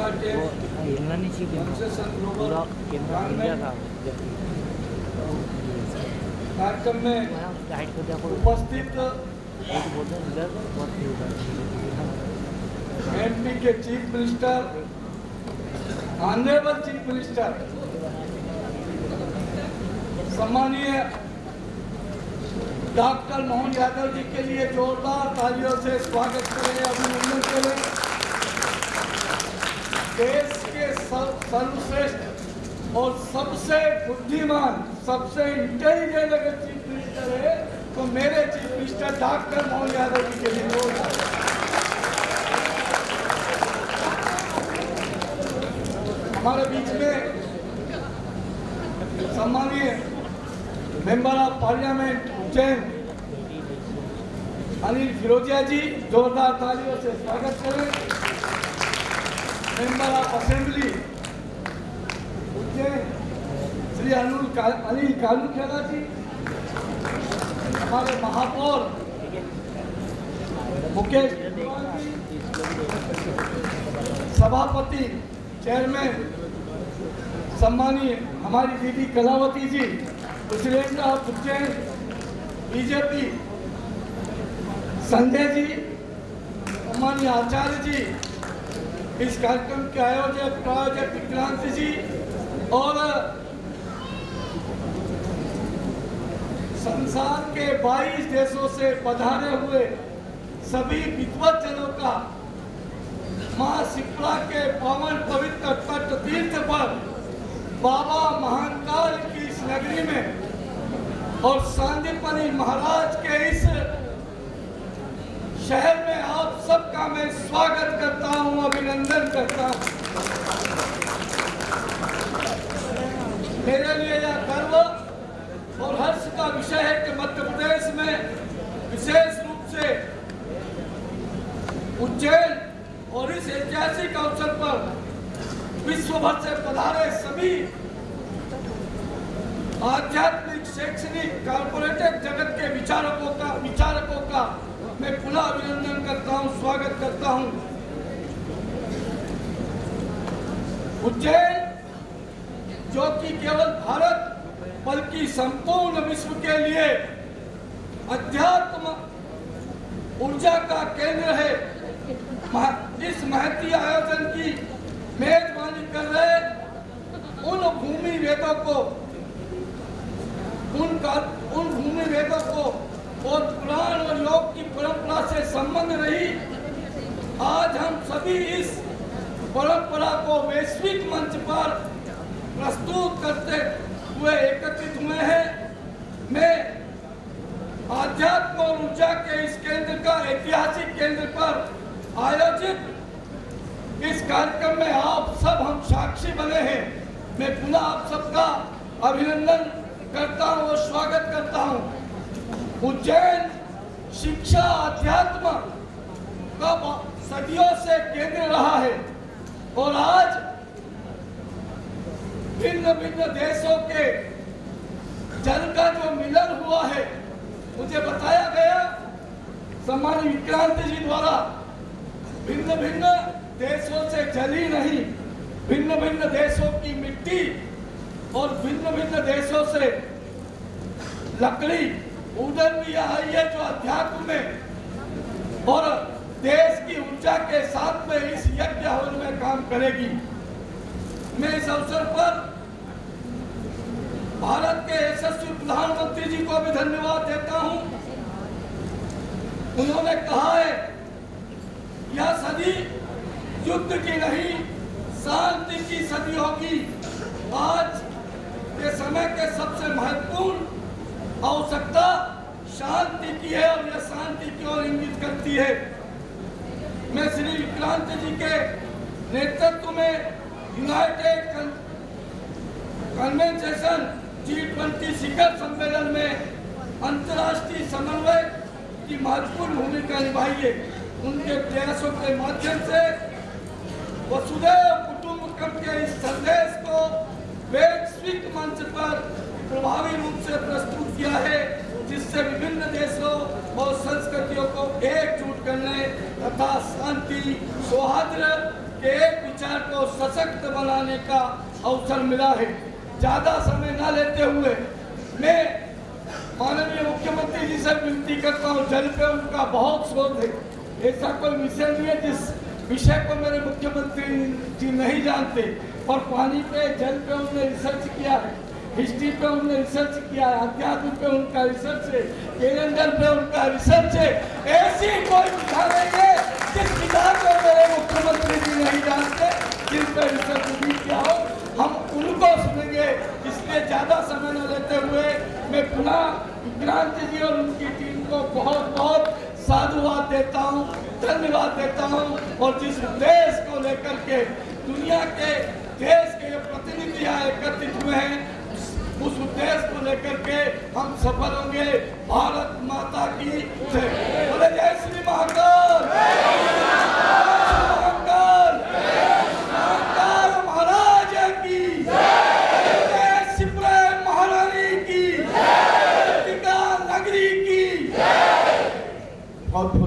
America के पूरा India का कार्यक्रम में उपस्थित एमपी के chief minister, honourable chief minister, सम्मानीय डॉक्टर मोहन यादव जी के लिए जोरदार तालियों से स्वागत करें, अभिनंदन करें। देश के सर्वश्रेष्ठ और सबसे बुद्धिमान, सबसे इंटेलिजेंट अगर चीफ मिनिस्टर है तो मेरे chief minister doctor Mohan Yadav ji के लिए जोरदार। हमारे बीच में सम्मानीय member of parliament Ujjain Anil Firojia ji, जोरदार तालियों से स्वागत करें। Member of assembly Ujjain Shri Anil Kalukheda ji, हमारे महापौर मुकेश जी, सभापति चेयरमैन सम्मानीय हमारी दीदी Kalavati ji, president of Ujjain BJP Sanjay ji, सम्मानीय आचार्य जी, इस कार्यक्रम के प्रायोजक विक्रांत जी और संसार के 22 देशों से पधारे हुए सभी विद्वज्जनों का मां शिप्रा के पावन पवित्र तट तीर्थ पर बाबा महाकाल की इस नगरी में और सांदीपनी महाराज के इस शहर में आप सबका मैं स्वागत करता हूं, अभिनंदन करता हूं। मेरे लिए यह गर्व और हर्ष का विषय है कि मध्य प्रदेश में विशेष रूप से उज्जैन और इस ऐतिहासिक अवसर पर विश्व भर से पधारे सभी आध्यात्मिक, शैक्षणिक, कॉर्पोरेटिव जगत के विचारकों का मैं पुनः अभिनंदन करता हूं, स्वागत करता हूं। उज्जैन जो कि केवल भारत बल्कि संपूर्ण विश्व के लिए अध्यात्म ऊर्जा का केंद्र है, इस महती आयोजन की मेजबानी कर रहे उन भूमि वेदों को और पुराण और योग की परंपरा से संबंध रही, आज हम सभी इस परंपरा को वैश्विक मंच पर प्रस्तुत करते हुए एकत्रित हुए हैं। मैं आध्यात्म और ऊर्जा के इस केंद्र का, ऐतिहासिक केंद्र पर आयोजित इस कार्यक्रम में आप सब हम साक्षी बने हैं। मैं पुनः आप सबका अभिनंदन करता हूं और स्वागत करता हूं। उज्जैन शिक्षा, अध्यात्म का सदियों से केंद्र रहा है और आज भिन्न भिन्न देशों के जल का जो मिलन हुआ है, मुझे बताया गया सम्मानित विक्रांत जी द्वारा, भिन्न भिन्न देशों से जल ही नहीं, भिन्न भिन्न देशों की मिट्टी और भिन्न भिन्न देशों से लकड़ी उधर भी आई है जो अध्यात्म में और देश की ऊर्जा के साथ में इस यज्ञ हवन में काम करेगी। मैं इस अवसर पर भारत के यशस्वी प्रधानमंत्री जी को भी धन्यवाद देता हूं। उन्होंने कहा है यह सदी युद्ध की नहीं, शांति की सदी होगी। आज के समय के सबसे महत्वपूर्ण आवश्यकता शांति की है और यह शांति की ओर इंगित करती है। मैं श्री विक्रांत जी के नेतृत्व में यूनाइटेड कन्वेंशन G20 शिखर सम्मेलन में अंतर्राष्ट्रीय समन्वय की महत्वपूर्ण भूमिका निभाई है। उनके प्रयासों के माध्यम से वसुधैव कुटुंबकम के इस संदेश को वैश्विक मंच पर प्रभावी रूप से प्रस्तुत किया है, जिससे विभिन्न देशों और संस्कृतियों को एकजुट करने तथा शांति, सौहार्द के एक विचार को सशक्त बनाने का अवसर मिला है। ज्यादा समय न लेते हुए मैं माननीय मुख्यमंत्री जी से विनती करता हूँ, जल पे उनका बहुत शोध है, ऐसा कोई विषय नहीं है जिस विषय को मेरे मुख्यमंत्री जी नहीं जानते, पर पानी पे जल पे उन्होंने रिसर्च किया है, हिस्ट्री पे उन्होंने रिसर्च किया है, अध्यात्म पे उनका रिसर्च है, कैलेंडर पे उनका रिसर्च है। ऐसी कोई विधा नहीं है जिस विधा को मेरे मुख्यमंत्री जी नहीं जानते, जिन पे रिसर्च भी किया हो। हम उनको सुनेंगे, इसलिए ज्यादा समय न लेते हुए मैं पुनः विक्रांत जी और उनकी टीम को बहुत बहुत साधुवाद देता हूँ, धन्यवाद देता हूँ। और जिस उद्देश्य को लेकर के दुनिया के देश के प्रतिनिधि यहाँ एकत्रित हुए हैं, उस उद्देश्य को लेकर के हम सफल होंगे। भारत माता की जय। बोले जय श्री महाकाल, महाकाल महाराज की जय, शिवराय महारानी की, नगरी की। बहुत